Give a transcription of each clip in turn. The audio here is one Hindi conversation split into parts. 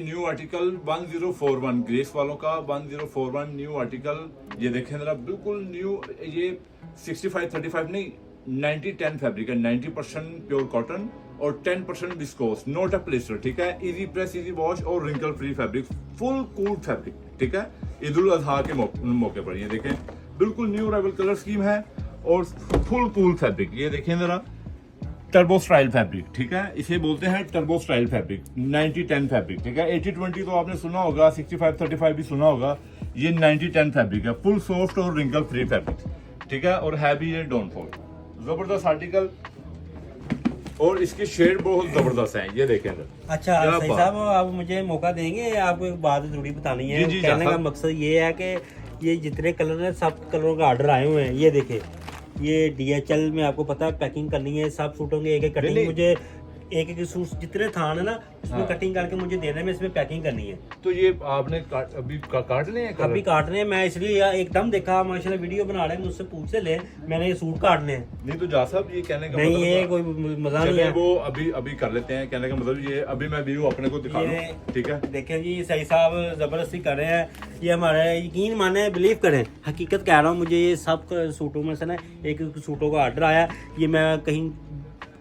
न्यू आर्टिकल 1041 ग्रेस वालों का 1041 न्यू आर्टिकल, ये देखें जरा, बिल्कुल न्यू। ये 65-35 नहीं, 90-10 फैब्रिक है। 90% प्योर कॉटन और 10% विस्कोस, नॉट अ प्लिस्टर, ठीक है। इजी प्रेस, इजी वॉश और wrinkle free fabric, full cool fabric, ठीक है। ईद उल अजहा के मौके पर ये देखें, बिल्कुल न्यू अराइवल कलर स्कीम है और फुल कूल फैब्रिक। ये देखें जरा, टर्बो स्टाइल फैब्रिक, ठीक है। इसे बोलते हैं टर्बो स्टाइल फैब्रिक, 90-10 फैब्रिक, ठीक है। 80-20 तो आपने सुना होगा, 65-35 भी सुना होगा। ये 90-10 फैब्रिक है, फुल सॉफ्ट और रिंकल फ्री फैब्रिक, ठीक है। और है भी ये डोंटफॉल, जबरदस्त आर्टिकल और इसकी शेड बहुत जबरदस्त है। ये देखें। अच्छा सही साहब, आप मुझे मौका देंगे, आपको एक बात जरूरी बतानी है। जी, कहने का मकसद ये है कि ये जितने कलर हैं सब कलरों का ऑर्डर आए हुए हैं। ये देखें, ये DHL में आपको पता है पैकिंग करनी है, सब सूटों की एक एक कटिंग, मुझे एक एक सूट जितने थान है ना उसमें कटिंग करके मुझे देने में, इसमें पैकिंग करनी है। तो ये आपने अभी काटने हैं? अभी काटने हैं। मैं इसलिए एकदम देखा माशाल्लाह वीडियो बना रहे हैं, मुझसे पूछ से ले, मैंने ये सूट काटने हैं। नहीं तो जा साहब, ये कहने का नहीं, मतलब ये कोई मजा नहीं है। वो अभी कर लेते हैं। कहने का मतलब ये अभी मैं व्यू अपने को दिखा दूं, ठीक है। देखें जी, सही साहब जबरदस्ती कर रहे हैं। ये हमारे यकीन माने, बिलीव करें, हकीकत कह रहा हूँ। मुझे ये सब सूटों में से ना एक सूटों का ऑर्डर आया। ये मैं कहीं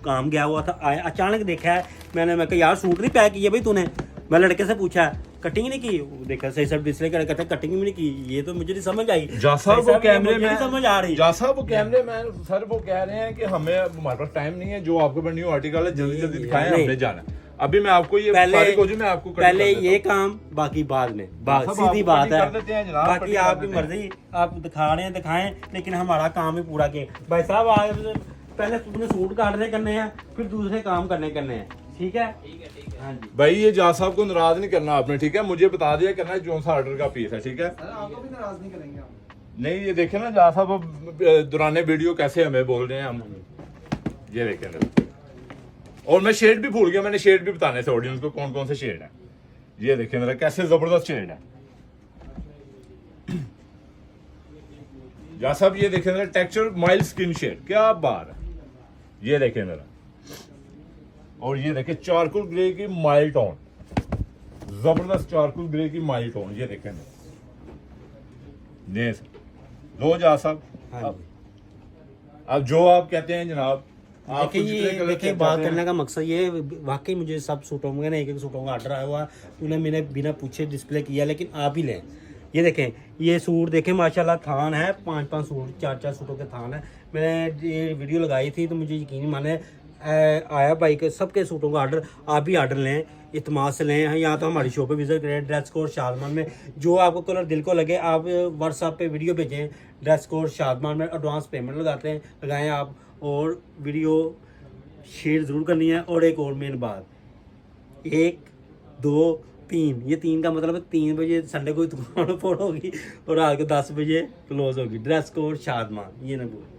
काम गया हुआ था, आया अचानक देखा है मैंने, मैं कहा यार सूट नहीं पैक किया भाई तूने। मैं लड़के से पूछा कटिंग नहीं की, देखा सही सब डिस्प्ले कर, कहता कटिंग भी नहीं की। ये तो मुझे नहीं समझ आई। जासा वो कैमरे में समझ आ रही, जासा वो कैमरे में सर वो कह रहे हैं कि हमारे पास टाइम नहीं है, जो आपके न्यू आर्टिकल है जल्दी जल्दी दिखाएं, हमने जाना। अभी मैं आपको ये पहले ये काम, बाकी बाद में, सीधी बात है। बाकी आपकी मर्जी, आप दिखा रहे हैं दिखाएं, लेकिन हमारा काम ही पूरा किए। भाई साहब आज पहले तुमने सूट काटने करने हैं, फिर दूसरे काम करने हैं, ठीक है। हाँ जी भाई, ये जा साहब को नाराज नहीं करना आपने, ठीक है। मुझे बता दिया करना है जो सा ऑर्डर का पीस है, ठीक है। आपको भी नाराज नहीं करेंगे हम। नहीं, ये देखे ना जा साहब दुराने वीडियो कैसे हमें बोल रहे हैं हम। ये देखें, और मैं शेड भी भूल गया, मैंने शेड भी बताने थे ऑडियंस को कौन कौन से शेड है। ये देखें मेरा कैसे जबरदस्त शेड है जा साहब। ये देखें मेरा टेक्सचर माइल्ड स्किन शेड, क्या बात है। ये देखें मेरा, और ये देखें चारकोल ग्रे की माइल्ड टोन, जबरदस्त चारकोल ग्रे की माइल्ड टोन। ये देखें ये दो जा साहब। अब जो आप कहते हैं जनाब, देखिए बात करने का मकसद ये, वाकई मुझे सब सूटों में ना एक एक सूटों का ऑर्डर आया हुआ, उन्हें मैंने बिना पूछे डिस्प्ले किया, लेकिन आप ही लें। ये देखें, ये सूट देखें माशाल्लाह, थान है 5-5 सूट, 4-4 सूटों के थान है। मैंने ये वीडियो लगाई थी तो मुझे यकीन माने आया भाई के सबके सूटों का ऑर्डर। आप भी ऑर्डर लें, इत्मीनान से लें। यहाँ तो हमारी शॉप पे विजिट करें, ड्रेस कोड शादमान में, जो आपको कलर दिल को लगे आप व्हाट्सएप पे वीडियो भेजें, ड्रेस कोड शादमान में एडवांस पेमेंट लगाएं आप, और वीडियो शेयर ज़रूर करनी है। और एक और मेन बात, 1 2 3, ये 3 का मतलब है 3 बजे संडे को दुकान फोड़ होगी और रात को 10 बजे क्लोज होगी। ड्रेस कोड शादमान, ये ना भूल।